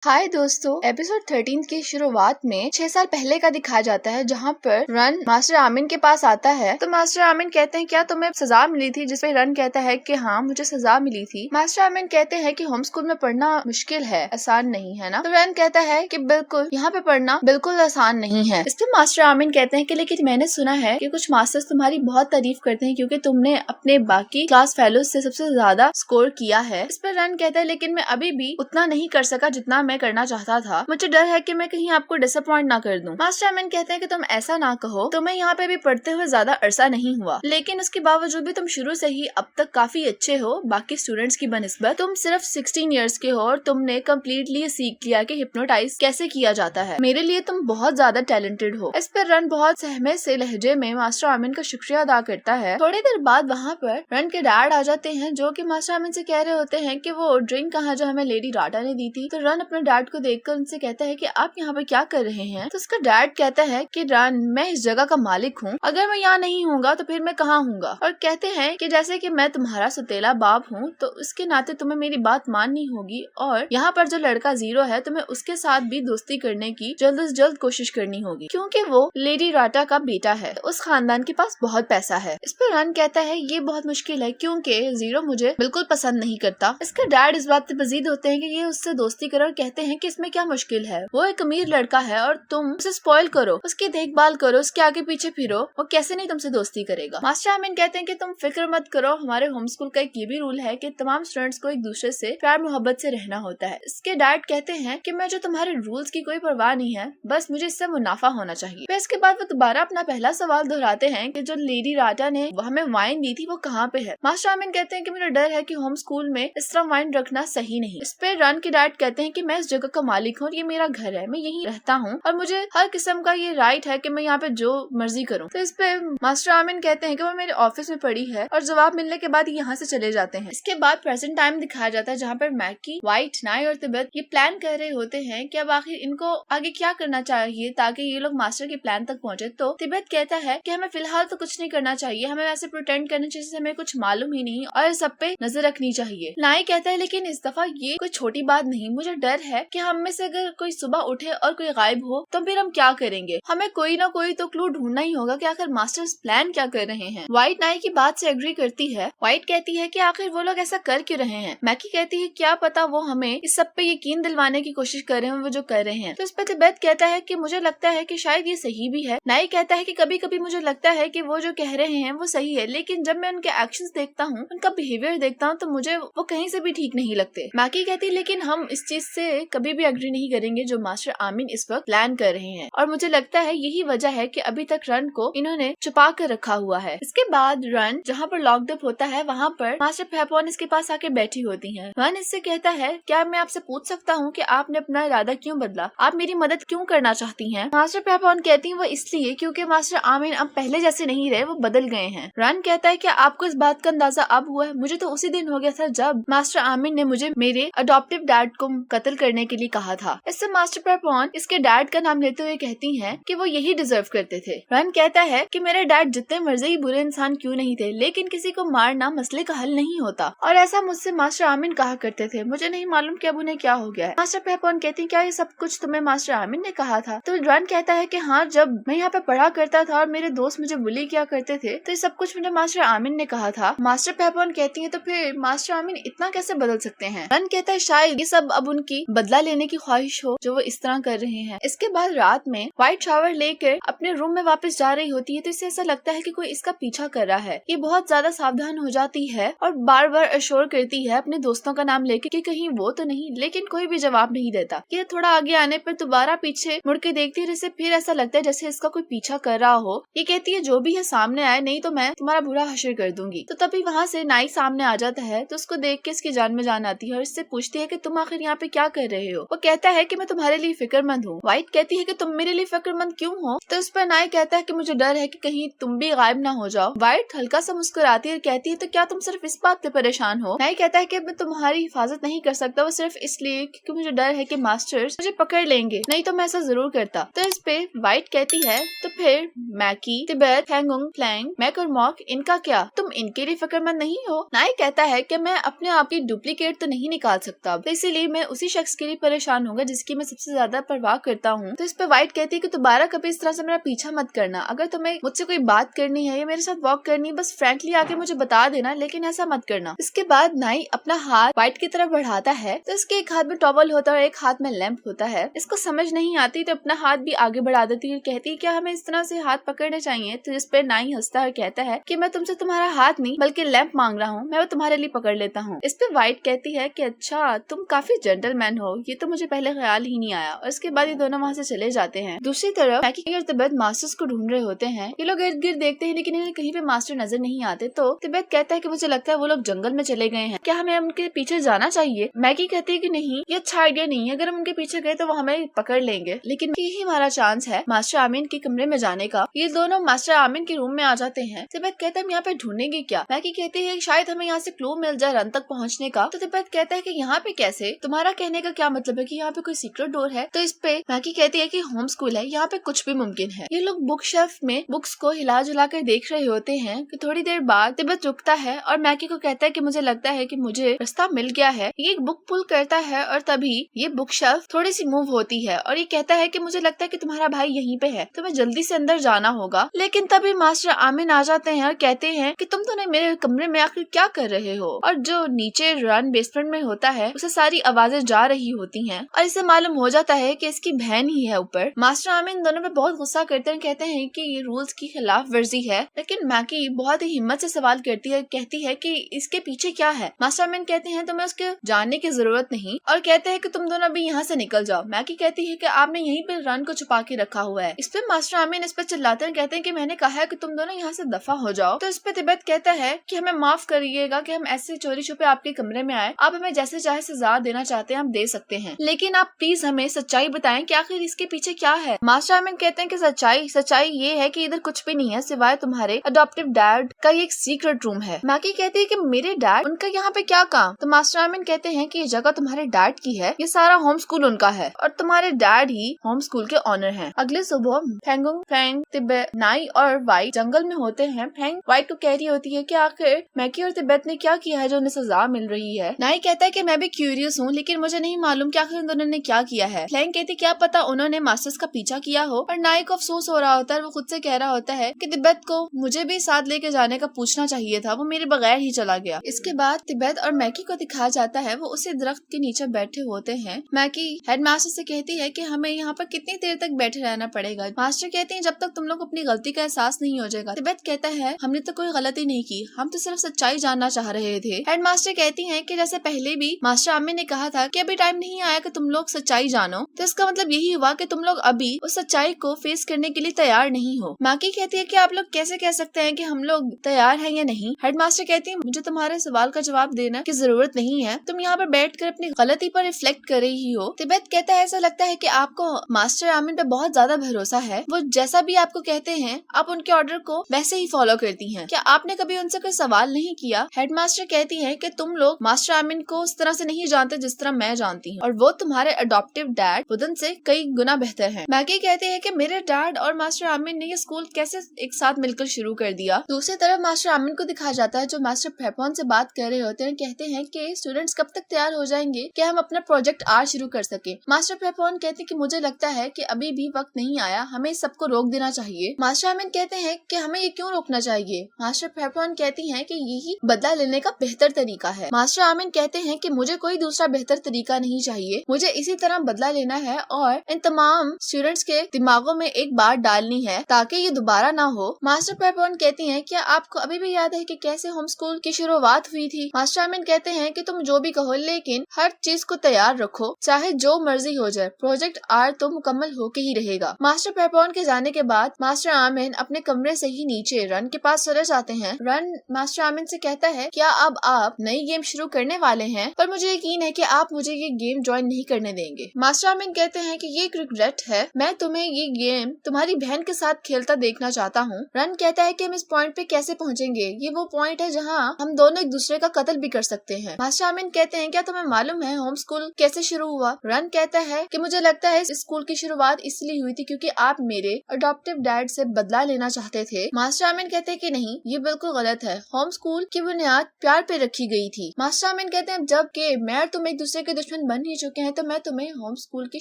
हाय दोस्तों, एपिसोड 13 की शुरुआत में 6 साल पहले का दिखाया जाता है, जहाँ पर रन मास्टर आमिन के पास आता है। तो मास्टर आमिन कहते हैं क्या तुम्हें सजा मिली थी, जिसपे रन कहता है कि हाँ मुझे सजा मिली थी। मास्टर आमिन कहते हैं कि होम स्कूल में पढ़ना मुश्किल है, आसान नहीं है ना। तो रन कहता है कि बिल्कुल यहाँ पे पढ़ना बिल्कुल आसान नहीं है। इस पर मास्टर आमिन कहते हैं कि लेकिन मैंने सुना है कि कुछ मास्टर्स तुम्हारी बहुत तारीफ करते हैं क्योंकि तुमने अपने बाकी क्लास फेलोज से सबसे ज्यादा स्कोर किया है। इस पर रन कहता है लेकिन मैं अभी भी उतना नहीं कर सका जितना मैं करना चाहता था। मुझे डर है कि मैं कहीं आपको डिसअपॉइंट ना कर दूं। मास्टर आमिन कहते हैं कि तुम ऐसा ना कहो, तुम्हें यहाँ पे भी पढ़ते हुए ज्यादा अरसा नहीं हुआ, लेकिन उसके बावजूद भी तुम शुरू से ही अब तक काफी अच्छे हो बाकी स्टूडेंट्स की बनिस्बत। तुम सिर्फ 16 इयर्स के हो और तुमने कम्प्लीटली सीख लिया कि हिप्नोटाइज कैसे किया जाता है। मेरे लिए तुम बहुत ज्यादा टैलेंटेड हो। इस पर रन बहुत सहमे से लहजे में मास्टर आमिन का शुक्रिया अदा करता है। थोड़ी देर बाद वहाँ पर रन के डैड आ जाते हैं, जो कि मास्टर आमिन से कह रहे होते हैं कि वो ड्रिंक कहाँ जो हमें लेडी राटा ने दी थी। तो रन अपने डैड को देखकर उनसे कहता है कि आप यहाँ पे क्या कर रहे हैं। तो उसका डैड कहता है कि रन मैं इस जगह का मालिक हूँ, अगर मैं यहाँ नहीं हूँगा तो फिर मैं कहाँ हूँगा। और कहते हैं कि जैसे कि मैं तुम्हारा सौतेला बाप हूँ तो उसके नाते तुम्हें मेरी बात माननी होगी, और यहाँ पर जो लड़का जीरो है तुम्हें उसके साथ भी दोस्ती करने की जल्द से जल्द कोशिश करनी होगी, क्योंकि वो लेडी राटा का बेटा है, तो उस खानदान के पास बहुत पैसा है। इस पर रन कहता है ये बहुत मुश्किल है क्योंकि जीरो मुझे बिल्कुल पसंद नहीं करता। इसका डैड इस बात से मजीद होते हैं कि ये उससे दोस्ती करो और कहते हैं कि इसमें क्या मुश्किल है, वो एक अमीर लड़का है और तुम उसे स्पॉइल करो, उसकी देखभाल करो, उसके आगे पीछे फिरो, वो कैसे नहीं तुमसे दोस्ती करेगा। मास्टर आमिन कहते हैं कि तुम फिक्र मत करो, हमारे होम स्कूल का एक ये भी रूल है कि तमाम स्टूडेंट्स को एक दूसरे से प्यार मोहब्बत से रहना होता है। इसके डैड कहते हैं कि मैं जो तुम्हारे रूल्स की कोई परवाह नहीं है, बस मुझे इससे मुनाफा होना चाहिए। फिर इसके बाद वो दोबारा अपना पहला सवाल दोहराते हैं कि जो लेडी राटा ने हमें वाइन दी थी वो कहाँ पे है। मास्टर आमिन कहते हैं कि मेरा डर है कि होम स्कूल में इस तरह वाइन रखना सही नहीं। इस पे रन के डैड कहते हैं कि मैं इस जगह का मालिक हूँ, ये मेरा घर है, मैं यहीं रहता हूँ और मुझे हर किस्म का ये राइट है कि मैं यहाँ पे जो मर्जी करूँ। तो इस पे मास्टर आमिन कहते हैं कि वो मेरे ऑफिस में पड़ी है और जवाब मिलने के बाद यहाँ से चले जाते हैं। इसके बाद प्रेजेंट टाइम दिखाया जाता है, जहाँ पर मैकी, व्हाइट, नाई और तिब्बत ये प्लान कर रहे होते हैं कि अब आखिर इनको आगे क्या करना चाहिए ताकि ये लोग मास्टर के प्लान तक पहुँचे। तो तिब्बत कहता है कि हमें फिलहाल तो कुछ नहीं करना चाहिए, हमें वैसे प्रिटेंड करना चाहिए जैसे हमें कुछ मालूम ही नहीं और सब पे नजर रखनी चाहिए। नाई कहता है लेकिन इस दफा ये कोई छोटी बात नहीं, मुझे डर है कि हम में से अगर कोई सुबह उठे और कोई गायब हो तो फिर हम क्या करेंगे, हमें कोई ना कोई तो क्लू ढूंढना ही होगा कि आखिर मास्टर्स प्लान क्या कर रहे हैं। व्हाइट नाई की बात से एग्री करती है। व्हाइट कहती है कि आखिर वो लोग ऐसा कर क्यों रहे हैं। मैकी कहती है क्या पता वो हमें इस सब पे यकीन दिलवाने की कोशिश कर रहे हैं वो जो कर रहे हैं। तो इस पर तिब्बत कहता है कि मुझे लगता है कि शायद ये सही भी है। नाई कहता है कि कभी कभी मुझे लगता है कि वो जो कह रहे हैं वो सही है, लेकिन जब मैं उनके एक्शंस देखता हूँ, उनका बिहेवियर देखता हूँ तो मुझे वो कहीं से भी ठीक नहीं लगते। मैकी कहती है लेकिन हम इस चीज से कभी भी एग्री नहीं करेंगे जो मास्टर आमिन इस वक्त प्लान कर रहे हैं, और मुझे लगता है यही वजह है कि अभी तक रन को इन्होंने छुपा कर रखा हुआ है। इसके बाद रन जहाँ पर लॉकड अप होता है वहाँ पर मास्टर पेपॉन इसके पास आके बैठी होती हैं। रन इससे कहता है क्या मैं आपसे पूछ सकता हूँ कि आपने अपना इरादा क्यों बदला, आप मेरी मदद क्यों करना चाहती हैं। मास्टर पेपॉन कहती है वो इसलिए क्योंकि मास्टर आमिन अब पहले जैसे नहीं रहे, वो बदल गए हैं। रन कहता है कि आपको इस बात का अंदाजा अब हुआ है, मुझे तो उसी दिन हो गया था जब मास्टर आमिन ने मुझे मेरे अडॉप्टिव डैड को कत्ल करने के लिए कहा था। इससे मास्टर पेपॉन इसके डैड का नाम लेते हुए कहती हैं कि वो यही डिजर्व करते थे। रन कहता है कि मेरे डैड जितने मर्जी ही बुरे इंसान क्यों नहीं थे, लेकिन किसी को मारना मसले का हल नहीं होता, और ऐसा मुझसे मास्टर आमिन कहा करते थे, मुझे नहीं मालूम कि अब उन्हें क्या हो गया है। मास्टर पेपॉन कहती क्या ये सब कुछ तुम्हें मास्टर आमिन ने कहा था। तो रन कहता है कि हाँ, जब मैं यहाँ पे पढ़ा करता था और मेरे दोस्त मुझे बुली किया करते थे तो ये सब कुछ मुझे मास्टर आमिन ने कहा था। मास्टर पेपॉन कहती है तो फिर मास्टर आमिन इतना कैसे बदल सकते हैं। रन कहता है शायद ये सब अब उनकी बदला लेने की ख्वाहिश हो जो वो इस तरह कर रहे हैं। इसके बाद रात में व्हाइट शावर लेकर अपने रूम में वापस जा रही होती है तो इसे ऐसा लगता है कि कोई इसका पीछा कर रहा है। ये बहुत ज्यादा सावधान हो जाती है और बार बार अश्योर करती है अपने दोस्तों का नाम लेके कि कहीं वो तो नहीं, लेकिन कोई भी जवाब नहीं देता। ये थोड़ा आगे आने पर दोबारा पीछे मुड़ के देखती है, इसे फिर ऐसा लगता है जैसे इसका कोई पीछा कर रहा हो। ये कहती है जो भी है सामने आए, नहीं तो मैं तुम्हारा बुरा हश्र कर दूंगी। तो तभी वहाँ से नाई सामने आ जाता है तो उसको देख के इसकी जान में जान आती है और इससे पूछती है कि तुम आखिर यहाँ पे क्या कर रहे हो। वो कहता है कि मैं तुम्हारे लिए फिक्रमंद हूँ। व्हाइट कहती है कि तुम मेरे लिए फिक्रमंद क्यों हो। तो उस पर नाई कहता है कि मुझे डर है कि कहीं तुम भी गायब ना हो जाओ। व्हाइट हल्का सा मुस्कुराती है और कहती है तो क्या तुम सिर्फ इस बात पे परेशान हो। नाई कहता है कि मैं तुम्हारी हिफाजत नहीं कर सकता, वो सिर्फ इसलिए क्योंकि मुझे डर है कि मास्टर्स मुझे पकड़ लेंगे, नहीं तो मैं ऐसा जरूर करता। तो इस पे व्हाइट कहती है तो फिर मैकी, तिब्बत, हैंगुंग, फ्लैंग, मैक और मॉक, इनका क्या, तुम इनके लिए फिक्रमंद नहीं हो। नाई कहता है कि मैं अपने आप की डुप्लीकेट तो नहीं निकाल सकता, तो इसीलिए मैं उसी शख्स प्रोजेक्ट्स के लिए परेशान होगा जिसकी मैं सबसे ज्यादा परवाह करता हूँ। तो इस पे व्हाइट कहती है कि दोबारा कभी इस तरह से मेरा पीछा मत करना। अगर तुम्हें मुझसे कोई बात करनी है या मेरे साथ वॉक करनी है, बस फ्रैंकली आके मुझे बता देना, लेकिन ऐसा मत करना। इसके बाद नाई अपना हाथ व्हाइट की तरफ बढ़ाता है तो इसके एक हाथ में टॉवल होता है और एक हाथ में लैंप होता है। इसको समझ नहीं आती तो अपना हाथ भी आगे बढ़ा देती है, कहती है क्या हमें इस तरह से हाथ पकड़ने चाहिए। तो इस पे नाई हंसता है, कहता है कि मैं तुमसे तुम्हारा हाथ नहीं बल्कि लैंप मांग रहा हूँ, मैं वो तुम्हारे लिए पकड़ लेता हूँ। इस पे व्हाइट कहती है कि अच्छा तुम काफी जेंटलमैन हो, ये तो मुझे पहले ख्याल ही नहीं आया। और इसके बाद ये दोनों वहाँ से चले जाते हैं। दूसरी तरफ मैकी और तिब्बत मास्टर्स को ढूंढ रहे होते हैं। ये लोग इर्द गिर्द देखते हैं लेकिन इन्हें कहीं पे मास्टर नजर नहीं आते। तो तिब्बत कहता है कि मुझे लगता है वो लोग जंगल में चले गए हैं, क्या हमें उनके पीछे जाना चाहिए। मैगी कहती है कि नहीं, ये अच्छा आइडिया नहीं है, अगर हम उनके पीछे गए तो वो हमें पकड़ लेंगे, लेकिन यही हमारा चांस है मास्टर आमीन के कमरे में जाने का। ये दोनों मास्टर आमीन के रूम में आ जाते हैं। तिब्बत कहता है हम यहाँ पे ढूंढेंगे क्या। मैगी कहती है शायद हमें यहाँ से क्लू मिल जाए रन तक पहुँचने का। तो तिब्बत कहता है कि यहाँ पे कैसे, तुम्हारा कहने का क्या मतलब है कि यहाँ पे कोई सीक्रेट डोर है। तो इस पे मैगी कहती है कि होम स्कूल है, यहाँ पे कुछ भी मुमकिन है। ये लोग बुक शेल्फ में बुक्स को हिला जुला कर देख रहे होते हैं कि थोड़ी देर बाद तिब्बत रुकता है और मैगी को कहता है कि मुझे लगता है कि मुझे रास्ता मिल गया है। ये एक बुक पुल करता है और तभी ये बुक शेल्फ थोड़ी सी मूव होती है और ये कहता है कि मुझे लगता है कि तुम्हारा भाई यहीं पे है, तुम्हें जल्दी से अंदर जाना होगा। लेकिन तभी मास्टर आमीन आ जाते हैं और कहते हैं कि तुम दोनों मेरे कमरे में आखिर क्या कर रहे हो। और जो नीचे रन बेसमेंट में होता है उसे सारी आवाजें जा रही होती हैं और इसे मालूम हो जाता है कि इसकी बहन ही है ऊपर। मास्टर आमीन दोनों पे बहुत गुस्सा करते हैं, कहते हैं कि ये रूल्स की खिलाफ वर्जी है। लेकिन मैगी बहुत ही हिम्मत से सवाल करती है, कहती है कि इसके पीछे क्या है। मास्टर आमीन कहते हैं तुम्हें उसके जानने की जरूरत नहीं और कहते हैं कि तुम दोनों अभी यहाँ से निकल जाओ। मैगी कहती है कि आपने यहीं पे रन को छुपा के रखा हुआ है। इस पे मास्टर आमीन इस पे चिल्लाते हैं, कहते हैं कि मैंने कहा है कि तुम दोनों यहाँ से दफा हो जाओ। तो इस पे तिब्बत कहता है कि हमें माफ करिएगा कि हम ऐसे चोरी छुपे आपके कमरे में आए, आप हमें जैसे चाहे सजा देना चाहते हैं हम दे सकते हैं, लेकिन आप प्लीज हमें सच्चाई बताएं कि आखिर इसके पीछे क्या है। मास्टर आमीन कहते हैं कि सच्चाई ये है कि इधर कुछ भी नहीं है सिवाय तुम्हारे अडॉप्टिव डैड का ये एक सीक्रेट रूम है। मैगी कहती है कि मेरे डैड, उनका यहाँ पे क्या काम। तो मास्टर आमीन कहते हैं कि ये जगह तुम्हारे डैड की है, ये सारा होम स्कूल उनका है और तुम्हारे डैड ही होम स्कूल के ऑनर हैं। अगले सुबह फेंगुंग, फैंग, तिब्बत, नाई और वाइट जंगल में होते हैं। फैंग वाइट को कह रही होती है कि आखिर मैगी और तिब्बत ने क्या किया है जो उन्हें सजा मिल रही है। नाई कहता है कि मैं भी क्यूरियस हूँ लेकिन मुझे नहीं मालूम कि आखिर उन दोनों ने क्या किया है। फ्लैंग कहती क्या पता उन्होंने मास्टर्स का पीछा किया हो। और नाई को अफसोस हो रहा होता है, वो खुद से कह रहा होता है कि तिब्बत को मुझे भी साथ लेके जाने का पूछना चाहिए था, वो मेरे बगैर ही चला गया। इसके बाद तिब्बत और मैगी को दिखाया जाता है वो उसी दरख्त के नीचे बैठे होते हैं। मैगी हेडमास्टर से कहती है कि हमें यहाँ पर कितनी देर तक बैठे रहना पड़ेगा। मास्टर कहते हैं जब तक तुम लोग अपनी गलती का एहसास नहीं हो जाएगा। तिब्बत कहता है हमने तो कोई गलती नहीं की, हम तो सिर्फ सच्चाई जानना चाह रहे थे। हेडमास्टर कहती हैं कि जैसे पहले भी मास्टर आमिर ने कहा था कि अभी टाइम नहीं आया कि तुम लोग सच्चाई जानो, तो इसका मतलब यही हुआ कि तुम लोग अभी उस सच्चाई को फेस करने के लिए तैयार नहीं हो। मैगी कहती है कि आप लोग कैसे कह सकते हैं कि हम लोग तैयार हैं या नहीं। हेडमास्टर कहती है मुझे तुम्हारे सवाल का जवाब देने की जरूरत नहीं है, तुम यहाँ पर बैठकर अपनी गलती पर रिफ्लेक्ट कर रही हो। तिब्बत कहता है ऐसा लगता है कि आपको मास्टर आमिर पे बहुत ज्यादा भरोसा है, वो जैसा भी आपको कहते हैं आप उनके ऑर्डर को वैसे ही फॉलो करती हैं, क्या आपने कभी उनसे कोई सवाल नहीं किया। हेडमास्टर कहती है कि तुम लोग मास्टर आमिर को उस तरह से नहीं जानते जिस तरह मैं जानती हूँ और वो तुम्हारे अडॉप्टिव डैड वुडन से कई गुना बेहतर है। मैगी कहती है कि मेरे डैड और मास्टर आमिर ने ये स्कूल कैसे एक साथ मिलकर शुरू कर दिया। दूसरी तरफ मास्टर आमिर को दिखाया जाता है जो मास्टर पेपॉन से बात कर रहे होते हैं, कहते हैं कि स्टूडेंट्स कब तक तैयार हो जाएंगे कि हम अपना प्रोजेक्ट आर शुरू कर सके। मास्टर पेपॉन कहते हैं कि मुझे लगता है कि अभी भी वक्त नहीं आया, हमें सबको रोक देना चाहिए। मास्टर आमिर कहते हैं कि हमें ये क्यों रोकना चाहिए। मास्टर पेपॉन कहती हैं कि यही बदला लेने का बेहतर तरीका है। मास्टर आमिर कहते हैं कि मुझे कोई दूसरा बेहतर तरीका नहीं चाहिए, मुझे इसी तरह बदला लेना है और इन तमाम स्टूडेंट्स के दिमागों में एक बात डालनी है ताकि ये दोबारा ना हो। मास्टर पेपॉन कहती हैं क्या आपको अभी भी याद है कि कैसे होम स्कूल की शुरुआत हुई थी। मास्टर आमिर कहते हैं कि तुम जो भी कहो लेकिन हर चीज को तैयार रखो, चाहे जो मर्जी हो जाए, प्रोजेक्ट आर तो मुकम्मल होके ही रहेगा। मास्टर पेपॉन के जाने के बाद मास्टर आमिर अपने कमरे से ही नीचे रन के पास चले जाते हैं। रन मास्टर आमिर से कहता है क्या अब आप नई गेम शुरू करने वाले हैं, पर मुझे यकीन है कि आप मुझे ये गेम ज्वाइन नहीं करने देंगे। मास्टर आमिर कहते हैं कि ये एक रिग्रेट है, मैं तुम्हें ये गेम तुम्हारी बहन के साथ खेलता देखना चाहता हूँ। रन कहता है कि हम इस पॉइंट पे कैसे पहुँचेंगे, ये वो पॉइंट है जहाँ हम दोनों एक दूसरे का कत्ल भी कर सकते हैं। मास्टर आमिर कहते हैं क्या तुम्हें मालूम है होम स्कूल कैसे शुरू हुआ। रन कहता है कि मुझे लगता है इस स्कूल की शुरुआत इसलिए हुई थी क्योंकि आप मेरे अडॉप्टिव डैड से बदला लेना चाहते थे। मास्टर आमिर कहते हैं कि नहीं, ये बिल्कुल गलत है, होम स्कूल की बुनियाद प्यार पे रखी गई थी। मास्टर आमिर कहते हैं जब कि मैं और तुम एक दूसरे के दुश्मन ऑर्फन बन ही चुके हैं, तो मैं तुम्हें होम स्कूल की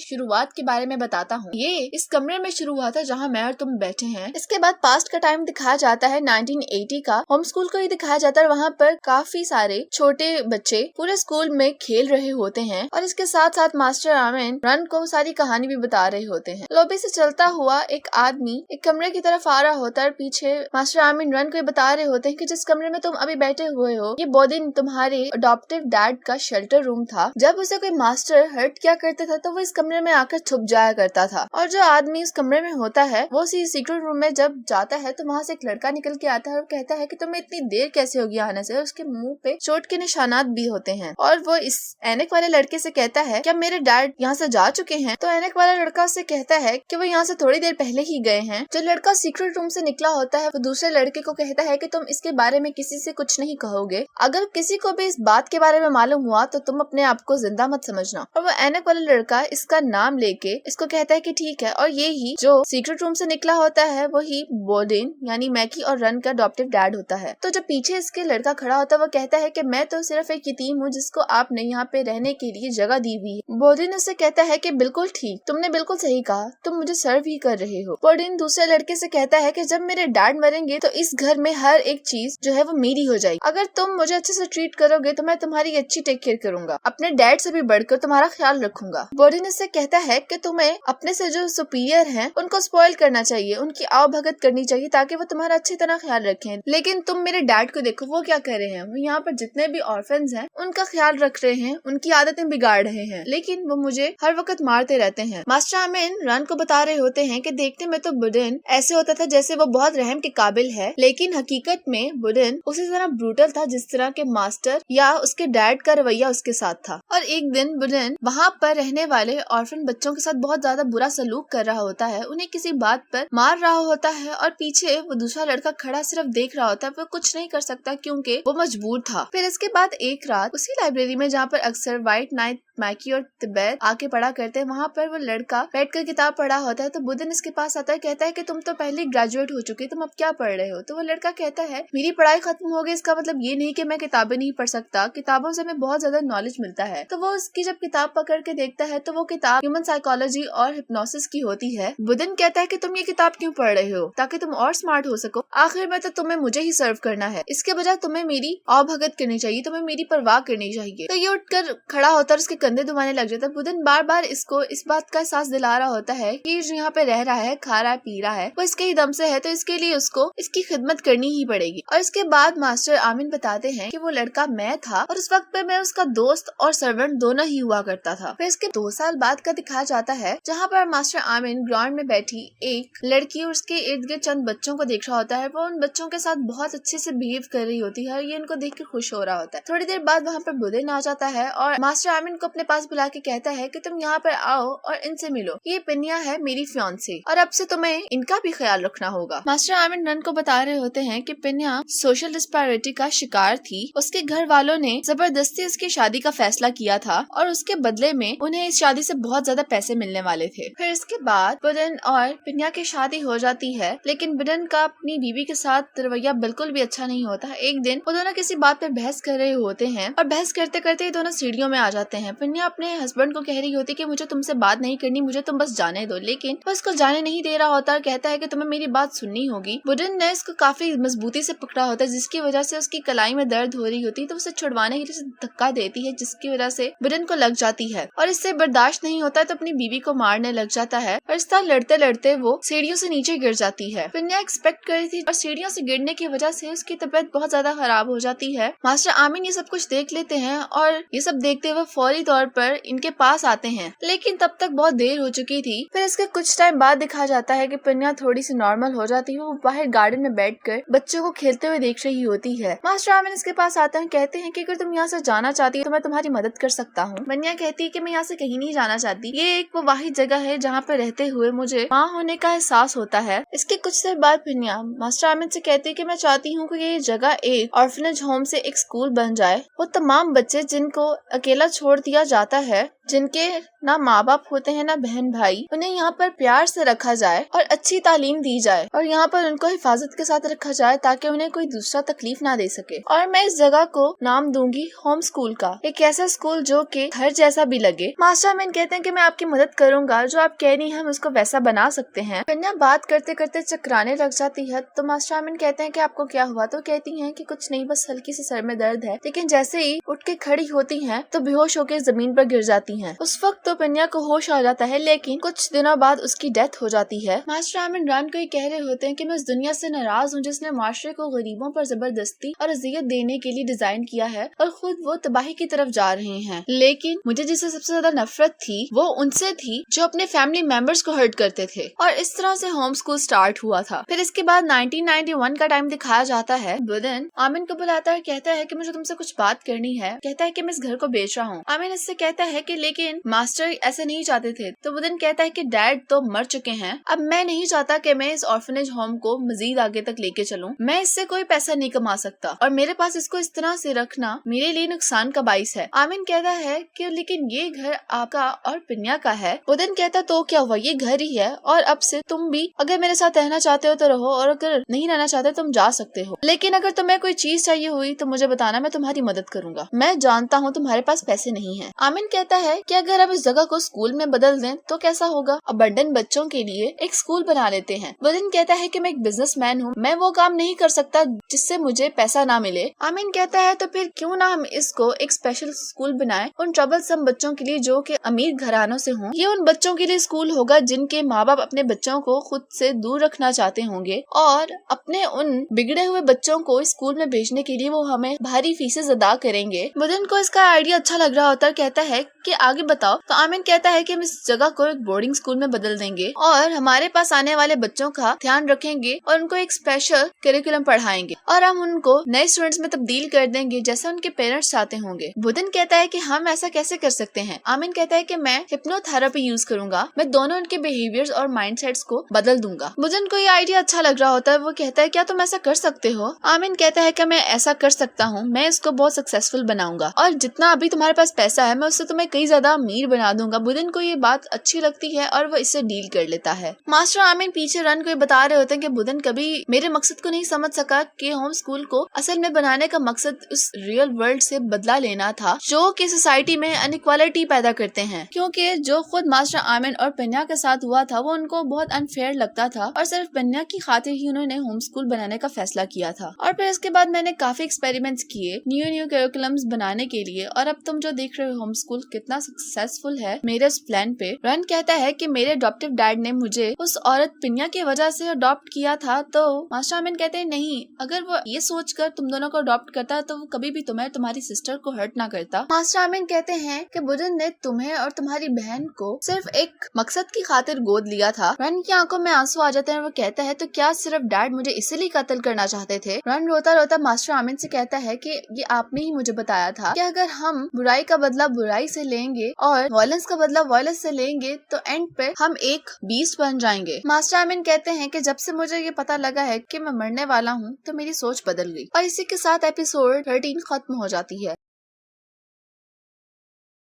शुरुआत के बारे में बताता हूँ। ये इस कमरे में शुरू हुआ था जहाँ मैं और तुम बैठे हैं। इसके बाद पास्ट का टाइम दिखाया जाता है 1980 का। होम स्कूल को ही दिखाया जाता है। वहाँ पर काफी सारे छोटे बच्चे पूरे स्कूल में खेल रहे होते हैं और इसके साथ साथ मास्टर आमिन रन को सारी कहानी भी बता रहे होते हैं। लॉबी से चलता हुआ एक आदमी एक कमरे की तरफ आ रहा होता है और पीछे मास्टर आमिन रन को बता रहे होते हैं कि जिस कमरे में तुम अभी बैठे हुए हो ये बहुत दिन तुम्हारे अडॉप्टिव डैड का शेल्टर रूम था। जब उसे कोई मास्टर हर्ट किया करता था तो वो इस कमरे में आकर छुप जाया करता था और जो आदमी इस कमरे में होता है वो उसी सीक्रेट रूम में जब जाता है तो वहाँ से एक लड़का निकल के आता है और कहता है कि तुम्हें इतनी देर कैसे होगी आने से। उसके मुंह पे चोट के निशानात भी होते हैं और वो इस एनिक वाले लड़के से कहता है क्या मेरे डैड यहाँ से जा चुके हैं। तो एनिक वाला लड़का उससे कहता है कि वो यहाँ से थोड़ी देर पहले ही गए हैं। जो लड़का सीक्रेट रूम से निकला होता है वो दूसरे लड़के को कहता है कि तुम इसके बारे में किसी से कुछ नहीं कहोगे। अगर किसी को भी इस बात के बारे में मालूम हुआ तो तुम अपने आप को जिंदा मत समझना। और वो एनिक वाला लड़का इसका नाम लेके इसको कहता है कि ठीक है। और ये ही जो सीक्रेट रूम से निकला होता है वही बोर्डिन यानी मैकी और रन का अडॉप्टिव डैड होता है। तो जब पीछे इसके लड़का खड़ा होता है वो कहता है कि मैं तो सिर्फ एक यतीम हूँ जिसको आपने यहाँ पे रहने के लिए जगह दी हुई है। बोर्डिन उससे कहता है कि बिल्कुल ठीक, तुमने बिल्कुल सही कहा, तुम मुझे सर्व ही कर रहे हो। बोर्डिन दूसरे लड़के से कहता है कि जब मेरे डैड मरेंगे तो इस घर में हर एक चीज जो है वो मेरी हो जाएगी। अगर तुम मुझे अच्छे से ट्रीट करोगे तो मैं तुम्हारी अच्छी टेक केयर करूंगा, अपने डैड से भी बढ़कर तुम्हारा ख्याल रखूंगा। बोर्डिन इससे कहता है कि तुम्हें अपने से जो सुपीरियर हैं उनको स्पॉइल करना चाहिए, उनकी आवभगत करनी चाहिए ताकि वो तुम्हारा अच्छी तरह ख्याल रखें। लेकिन तुम मेरे डैड को देखो, वो क्या कर रहे हैं, वो यहाँ पर जितने भी ऑर्फन्स हैं उनका ख्याल रख रहे हैं, उनकी आदतें बिगाड़ रहे हैं, लेकिन वो मुझे हर वक्त मारते रहते हैं। मास्टर आमिन रन को बता रहे होते हैं कि देखने में तो बुडिन ऐसे होता था जैसे वो बहुत रहम के काबिल है, लेकिन हकीकत में बुडिन उसी तरह ब्रूटल था जिस तरह के मास्टर या उसके डैड का रवैया उसके साथ था। और एक दिन बुडिन वहाँ पर रहने वाले ऑर्फन बच्चों के साथ बहुत ज्यादा बुरा सलूक कर रहा होता है, उन्हें किसी बात पर मार रहा होता है और पीछे वो दूसरा लड़का खड़ा सिर्फ देख रहा होता है। वो कुछ नहीं कर सकता क्योंकि वो मजबूर था। फिर इसके बाद एक रात उसी लाइब्रेरी में जहाँ पर अक्सर व्हाइट नाइट मैकी और तिब्बत आके पढ़ा करते हैं, वहाँ पर वो लड़का बैठकर किताब पढ़ा होता है। तो बुडिन इसके पास आता है, कहता है कि तुम तो पहले ग्रेजुएट हो चुकी, तुम अब क्या पढ़ रहे हो। तो वो लड़का कहता है मेरी पढ़ाई खत्म हो गई, इसका मतलब ये नहीं कि मैं किताबें नहीं पढ़ सकता, किताबों से हमें बहुत ज्यादा नॉलेज मिलता है। तो वो उसकी जब किताब पकड़ के देखता है तो वो किताब ह्यूमन साइकोलॉजी और हिप्नोसिस की होती है। बुडिन कहता है कि तुम ये किताब क्यों पढ़ रहे हो, ताकि तुम और स्मार्ट हो सको। आखिर में तो तुम्हें मुझे ही सर्व करना है, इसके बजाय तुम्हें मेरी आवभगत करनी चाहिए, तुम्हें मेरी परवाह करनी चाहिए। तो ये उठकर खड़ा होता है, उसके कंधे दुबाने लग जाता है। बुडिन बार बार इसको इस बात का एहसास दिला रहा होता है कि जो यहाँ पे रह रहा है, खा रहा है, पी रहा है, वो इसके ही दम से है, तो इसके लिए उसको इसकी खिदमत करनी ही पड़ेगी। और इसके बाद मास्टर आमिन बताते हैं कि वो लड़का मैं था और उस वक्त पे मैं उसका दोस्त और सर्वेंट दोनों ही हुआ करता था। फिर इसके 2 साल बाद का दिखाया जाता है जहाँ पर मास्टर आमिन ग्राउंड में बैठी एक लड़की और उसके इर्द गिर्द चंद बच्चों को देख रहा होता है। वो उन बच्चों के साथ बहुत अच्छे से बिहेव कर रही होती है और ये इनको देख के खुश हो रहा होता है। थोड़ी देर बाद वहाँ पर बुडिन आ जाता है और मास्टर आमिन को अपने पास बुला के कहता है कि तुम यहाँ पर आओ और इनसे मिलो, ये पिन्या है मेरी फियांसे और अब से तुम्हें इनका भी ख्याल रखना होगा। मास्टर आमिन रन को बता रहे होते हैं कि पिन्या सोशल डिस्पैरिटी का शिकार थी, उसके घर वालों ने जबरदस्ती उसकी शादी का फैसला किया था और उसके बदले में उन्हें इस शादी से बहुत ज्यादा पैसे मिलने वाले थे। फिर इसके बाद बुडिन और पिन्या की शादी हो जाती है, लेकिन बुडिन का अपनी बीवी के साथ रवैया बिल्कुल भी अच्छा नहीं होता। एक दिन वो दोनों किसी बात पर बहस कर रहे होते हैं और बहस करते करते ये दोनों सीढ़ियों में आ जाते हैं। पिन्या अपने हस्बैंड को कह रही होती कि मुझे तुमसे बात नहीं करनी, मुझे तुम बस जाने दो, लेकिन वो उसको जाने नहीं दे रहा होता और कहता है कि तुम्हें मेरी बात सुननी होगी। बुडिन ने इसको काफी मजबूती से पकड़ा होता है जिसकी वजह से उसकी कलाई में दर्द हो रही होती है, तो उसे छुड़वाने के लिए धक्का देती है जिसकी वजह से बुडिन को लग जाती है और इससे बर्दाश्त नहीं होता है तो अपनी बीवी को मारने लग जाता है और इस तरह लड़ते लड़ते वो सीढ़ियों से नीचे गिर जाती है। पिन्या एक्सपेक्ट कर रही थी और सीढ़ियों से गिरने की वजह से उसकी तबीयत बहुत ज्यादा खराब हो जाती है। मास्टर आमिन ये सब कुछ देख लेते हैं और ये सब देखते हुए फौरी तौर पर इनके पास आते हैं, लेकिन तब तक बहुत देर हो चुकी थी। फिर इसके कुछ टाइम बाद दिखाया जाता है कि पिन्या थोड़ी सी नॉर्मल हो जाती है, वो बाहर गार्डन में बैठकर बच्चों को खेलते हुए देख रही होती है। मास्टर आमिन इसके पास आते हैं, कहते हैं कि अगर तुम यहाँ से जाना चाहती हो तो मैं तुम्हारी मदद कर सकता हूँ। पिन्या कहती है कि मैं यहाँ से कहीं नहीं जाना चाहती, ये एक वो वाहिद जगह है जहाँ पे रहते हुए मुझे माँ होने का एहसास होता है। इसके कुछ देर बाद पिन्या मास्टर आमिन से कहती है कि मैं चाहती हूँ कि ये जगह एक ऑर्फनेज होम से एक स्कूल बन जाए। वो तमाम बच्चे जिनको अकेला छोड़ दिया जाता है जिनके ना माँ बाप होते हैं ना बहन भाई, उन्हें यहाँ पर प्यार से रखा जाए और अच्छी तालीम दी जाए और यहाँ पर उनको हिफाजत के साथ रखा जाए ताकि उन्हें कोई दूसरा तकलीफ ना दे सके। और मैं इस जगह को नाम दूंगी होम स्कूल का, एक ऐसा स्कूल जो कि घर जैसा भी लगे। मास्टर आमिन कहते हैं कि मैं आपकी मदद करूंगा, जो आप कह रही हैं हम उसको वैसा बना सकते हैं। कन्या बात करते करते चकराने लग जाती है तो मास्टर आमिन कहते हैं कि आपको क्या हुआ, तो कहती हैं कि कुछ नहीं, बस हल्की सी सर में दर्द है। लेकिन जैसे ही उठ के खड़ी होती हैं तो बेहोश होकर जमीन पर गिर जाती हैं। उस वक्त तो कन्या को होश आ जाता है, लेकिन कुछ दिनों बाद उसकी डेथ हो जाती है। मास्टर आमिन रन को ये कह रहे होते हैं कि मैं उस दुनिया से नाराज हूँ जिसने माशरे को गरीबों पर जबरदस्ती और अजियत देने के लिए डिजाइन किया है और खुद वो तबाही की तरफ जा रहे हैं। लेकिन मुझे जिससे सबसे ज्यादा नफरत थी वो उनसे थी जो अपने फैमिली मेंबर्स को हर्ट करते थे। और इस तरह से होम स्कूल स्टार्ट हुआ था। फिर इसके बाद 1991 का टाइम दिखाया जाता है। बुदन आमिन को बुलाता है, कहता है कि मुझे तुमसे कुछ बात करनी है। कहता है कि मैं इस घर को बेच रहा हूँ। आमिन इससे कहता है कि लेकिन मास्टर ऐसे नहीं चाहते थे। तो बुदन कहता है कि डैड तो मर चुके हैं, अब मैं नहीं चाहता कि मैं इस ऑर्फनेज होम को मजीद आगे तक लेके चलूं। मैं इससे कोई पैसा नहीं कमा सकता और मेरे पास इसको इस तरह से रखना मेरे लिए नुकसान का बाइस है। आमिन कहता है कि लेकिन ये घर आपका और पिन्या का है। बुदन कहता तो क्या हुआ, ये घर ही है और अब से तुम भी अगर मेरे साथ रहना चाहते हो तो रहो और अगर नहीं रहना चाहते तुम जा सकते हो। लेकिन अगर तुम्हें कोई चीज चाहिए हुई तो मुझे बताना, मैं तुम्हारी मदद करूंगा। मैं जानता हूँ तुम्हारे पास पैसे नहीं है। आमिन कहता है कि अगर हम इस जगह को स्कूल में बदल दें तो कैसा होगा, अबंडन बच्चों के लिए एक स्कूल बना लेते हैं। बुदन कहता है कि मैं एक बिजनेसमैन हूँ, मैं वो काम नहीं कर सकता जिससे मुझे पैसा ना मिले। आमिन कहता है तो फिर क्यों ना हम इसको एक स्पेशल स्कूल बनाएं उन ट्रबलसम बच्चों के लिए जो कि अमीर घरानों से हों। ये उन बच्चों के लिए स्कूल होगा जिनके माँ बाप अपने बच्चों को खुद से दूर रखना चाहते होंगे और अपने उन बिगड़े हुए बच्चों को स्कूल में भेजने के लिए वो हमें भारी फीसें अदा करेंगे। बुदन को इसका आइडिया अच्छा लग रहा होता है, कहता है कि आगे बताओ। तो आमिन कहता है कि हम इस जगह को एक बोर्डिंग स्कूल में बदल देंगे और हमारे पास आने वाले बच्चों का ध्यान रखेंगे और उनको एक स्पेशल करिकुलम पढ़ाएंगे और हम उनको नए स्टूडेंट्स में तब्दील कर देंगे जैसे उनके पेरेंट्स चाहते होंगे। बुदन कहता है कि हम ऐसा कैसे कर सकते हैं। आमिन कहता है कि मैं हिप्नोथेरेपी यूज करूंगा, मैं दोनों उनके बिहेवियर्स और माइंडसेट्स को बदल दूंगा। बुदन को ये आइडिया अच्छा लग रहा होता है, वो कहता है क्या तुम ऐसा कर सकते हो। आमिन कहता है कि मैं ऐसा कर सकता हूँ, मैं इसको बहुत सक्सेसफुल बनाऊंगा और जितना अभी तुम्हारे पास पैसा है मैं उससे तुम्हें कई ज्यादा अमीर बना दूंगा। बुदन को ये बात अच्छी लगती है और वो इससे डील कर लेता है। मास्टर आमिन पीछे रन को ये बता रहे होते हैं कि बुदन कभी मेरे मकसद को नहीं समझ सका कि होम स्कूल को असल में बनाने का मकसद उस रियल वर्ल्ड से बदला लेना था जो कि सोसाइटी में अनइक्वालिटी पैदा करते हैं, क्योंकि जो खुद मास्टर आमिन और पन्या के साथ हुआ था वो उनको बहुत अनफेयर लगता था और सिर्फ पन्या की खातिर ही उन्होंने होम स्कूल बनाने का फैसला किया था। और फिर इसके बाद मैंने काफी एक्सपेरिमेंट्स किए न्यू करिकुलम्स बनाने के लिए और अब तुम जो देख रहे हो होम स्कूल कितना सक्सेसफुल है मेरे इस प्लान पे। रन कहता है कि मेरे अडॉप्टिव डैड ने मुझे उस औरत पिन्या की वजह से अडॉप्ट किया था। तो मास्टर आमिन कहते हैं नहीं, अगर वो ये सोचकर तुम दोनों को अडॉप्ट करता तो वो कभी भी तुम्हें तुम्हारी सिस्टर को हर्ट ना करता। मास्टर आमिन कहते हैं कि बुदन ने तुम्हें और तुम्हारी बहन को सिर्फ एक मकसद की खातिर गोद लिया था। रन की आंखों में आंसू आ जाते हैं। वो कहता है तो क्या सिर्फ डैड मुझे इसीलिए कत्ल करना चाहते थे। रन रोता रोता मास्टर आमिन से कहता है कि ये आपने ही मुझे बताया था कि अगर हम बुराई का बदला बुराई से लेंगे और वायलेंस का बदला वायलेंस से लेंगे तो एंड पे हम एक बीस्ट बन जाएंगे। मास्टर आमिन कहते हैं कि जब से मुझे ये पता लगा है कि मैं मरने वाला हूँ तो मेरी सोच बदल गई। और इसी के साथ एपिसोड 13 खत्म हो जाती है।